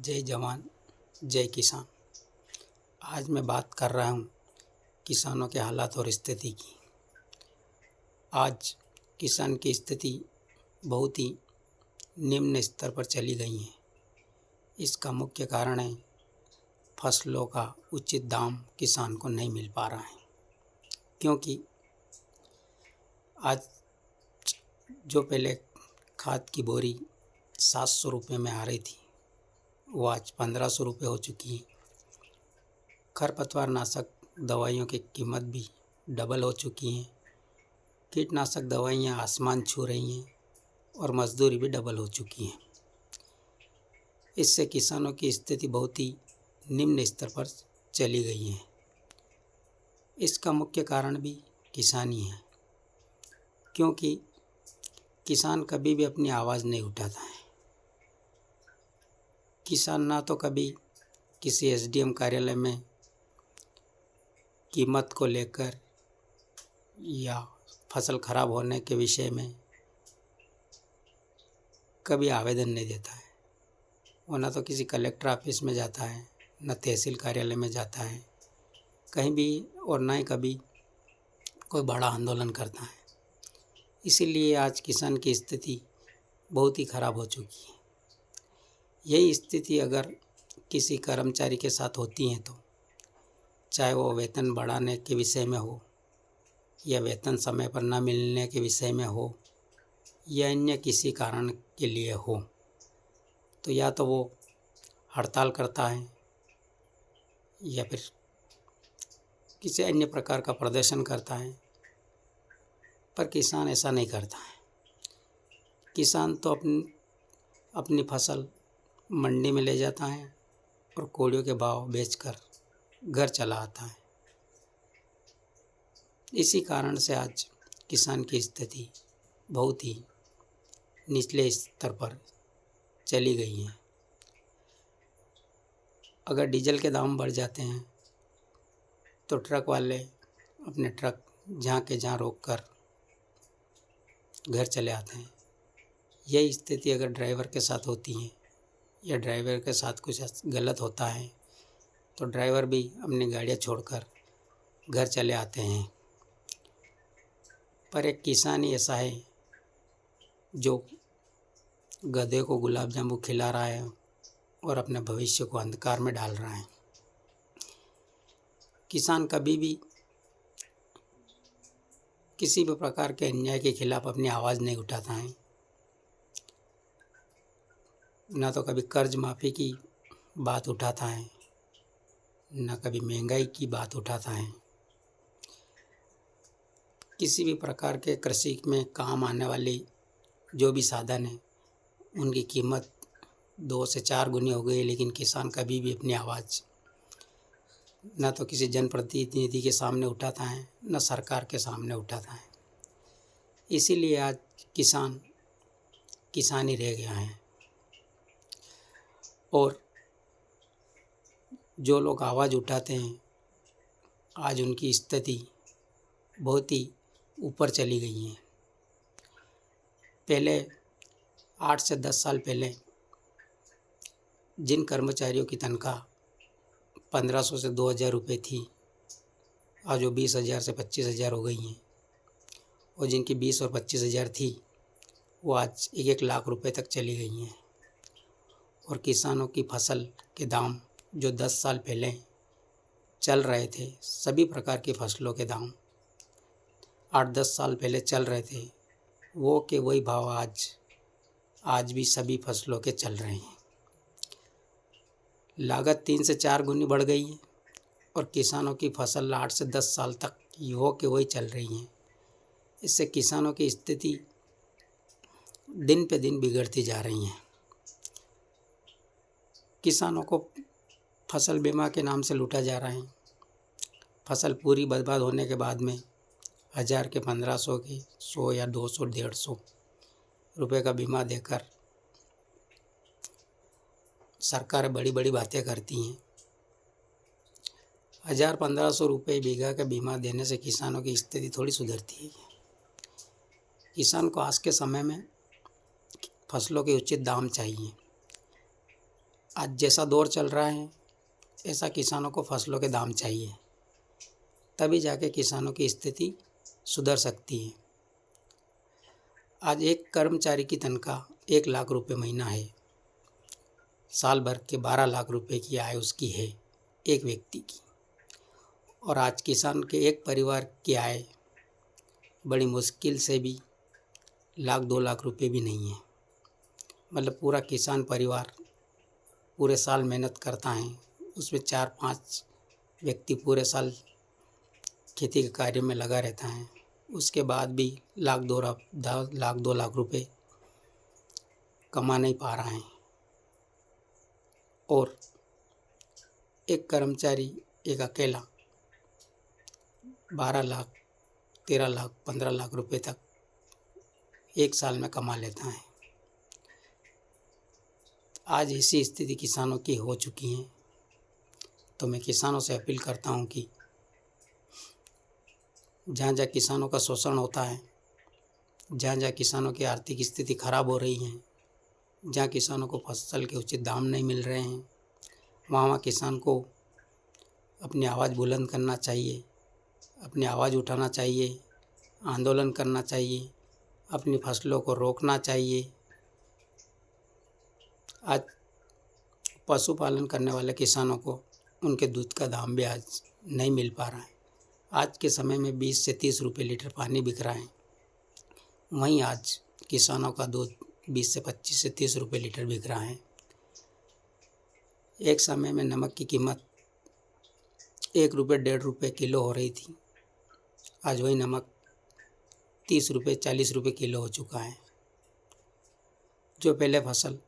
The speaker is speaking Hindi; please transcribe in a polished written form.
जय जवान जय किसान। आज मैं बात कर रहा हूँ किसानों के हालात और स्थिति की। आज किसान की स्थिति बहुत ही निम्न स्तर पर चली गई है। इसका मुख्य कारण है फसलों का उचित दाम किसान को नहीं मिल पा रहा है, क्योंकि आज जो पहले खाद की बोरी 700 रुपये में आ रही थी वो आज 1500 रुपये हो चुकी है। खरपतवार नाशक दवाइयों की कीमत भी डबल हो चुकी हैं। कीटनाशक दवाइयाँ आसमान छू रही हैं और मजदूरी भी डबल हो चुकी हैं। इससे किसानों की स्थिति बहुत ही निम्न स्तर पर चली गई है। इसका मुख्य कारण भी किसान ही है, क्योंकि किसान कभी भी अपनी आवाज़ नहीं उठाता है। किसान ना तो कभी किसी एसडीएम कार्यालय में कीमत को लेकर या फसल खराब होने के विषय में कभी आवेदन नहीं देता है। वो ना तो किसी कलेक्टर ऑफिस में जाता है, न तहसील कार्यालय में जाता है कहीं भी, और ना ही कभी कोई बड़ा आंदोलन करता है। इसीलिए आज किसान की स्थिति बहुत ही खराब हो चुकी है। यही स्थिति अगर किसी कर्मचारी के साथ होती है तो चाहे वो वेतन बढ़ाने के विषय में हो या वेतन समय पर न मिलने के विषय में हो या अन्य किसी कारण के लिए हो, तो या तो वो हड़ताल करता है या फिर किसी अन्य प्रकार का प्रदर्शन करता है। पर किसान ऐसा नहीं करता है। किसान तो अपनी फसल मंडी में ले जाता है और कोड़ियों के भाव बेचकर घर चला आता है। इसी कारण से आज किसान की स्थिति बहुत ही निचले स्तर पर चली गई है। अगर डीजल के दाम बढ़ जाते हैं तो ट्रक वाले अपने ट्रक जहाँ के जहाँ रोककर घर चले आते हैं। यही स्थिति अगर ड्राइवर के साथ होती है या ड्राइवर के साथ कुछ गलत होता है तो ड्राइवर भी अपनी गाड़ियाँ छोड़कर घर चले आते हैं। पर एक किसान ही ऐसा है जो गधे को गुलाब जामुन खिला रहा है और अपने भविष्य को अंधकार में डाल रहा है। किसान कभी भी किसी भी प्रकार के अन्याय के खिलाफ अपनी आवाज़ नहीं उठाता है। ना तो कभी कर्ज माफ़ी की बात उठाता है, ना कभी महंगाई की बात उठाता है। किसी भी प्रकार के कृषि में काम आने वाली जो भी साधन है उनकी कीमत 2 से 4 गुनी हो गई, लेकिन किसान कभी भी अपनी आवाज़ न तो किसी जनप्रतिनिधि के सामने उठाता है, न सरकार के सामने उठाता है। इसीलिए आज किसान ही रह गया है। और जो लोग आवाज़ उठाते हैं आज उनकी स्थिति बहुत ही ऊपर चली गई है। पहले 8 से 10 साल पहले जिन कर्मचारियों की तनख्वाह 1500 से 2000 रुपये थी, आज वो 20,000 से 25,000 हो गई हैं। और जिनकी 20 और 25,000 थी वो आज 1-1 लाख रुपए तक चली गई हैं। और किसानों की फसल के दाम जो 10 साल पहले चल रहे थे, सभी प्रकार की फसलों के दाम 8-10 साल पहले चल रहे थे, वो के वही भाव आज भी सभी फसलों के चल रहे हैं। लागत 3 से 4 गुनी बढ़ गई है और किसानों की फसल 8 से 10 साल तक वो के वही चल रही हैं। इससे किसानों की स्थिति दिन पे दिन बिगड़ती जा रही है। किसानों को फसल बीमा के नाम से लूटा जा रहा है। फसल पूरी बर्बाद होने के बाद में 1000 के 1500 के 100 या 200 150 रुपये का बीमा देकर सरकार बड़ी बड़ी बातें करती हैं। 1000-1500 रुपये बीघा का बीमा देने से किसानों की स्थिति थोड़ी सुधरती है। किसान को आज के समय में फसलों के उचित दाम चाहिए। आज जैसा दौर चल रहा है ऐसा किसानों को फसलों के दाम चाहिए, तभी जाके किसानों की स्थिति सुधर सकती है। आज एक कर्मचारी की तनख्वाह 1 लाख रुपए महीना है। साल भर के 12 लाख रुपए की आय उसकी है एक व्यक्ति की। और आज किसान के एक परिवार की आय बड़ी मुश्किल से भी 1-2 लाख रुपए भी नहीं है। मतलब पूरा किसान परिवार पूरे साल मेहनत करता है, उसमें 4-5 व्यक्ति पूरे साल खेती के कार्य में लगा रहता है, उसके बाद भी 1-2 लाख रुपए कमा नहीं पा रहा है। और एक कर्मचारी, एक अकेला 12 लाख, 13 लाख, 15 लाख रुपए तक एक साल में कमा लेता है। आज ऐसी स्थिति किसानों की हो चुकी है। तो मैं किसानों से अपील करता हूँ कि जहाँ जहाँ किसानों का शोषण होता है, जहाँ जहाँ किसानों की आर्थिक स्थिति खराब हो रही है, जहाँ किसानों को फसल के उचित दाम नहीं मिल रहे हैं, वहाँ किसान को अपनी आवाज़ बुलंद करना चाहिए, अपनी आवाज़ उठाना चाहिए, आंदोलन करना चाहिए, अपनी फसलों को रोकना चाहिए। आज पशुपालन करने वाले किसानों को उनके दूध का दाम भी आज नहीं मिल पा रहा है। आज के समय में 20 से 30 रुपये लीटर पानी बिक रहा है, वहीं आज किसानों का दूध 20 से 25 से 30 रुपये लीटर बिक रहा है। एक समय में नमक की कीमत 1 रुपये 1.5 रुपये किलो हो रही थी, आज वही नमक 30 रुपये 40 रुपये किलो हो चुका है। जो पहले फसल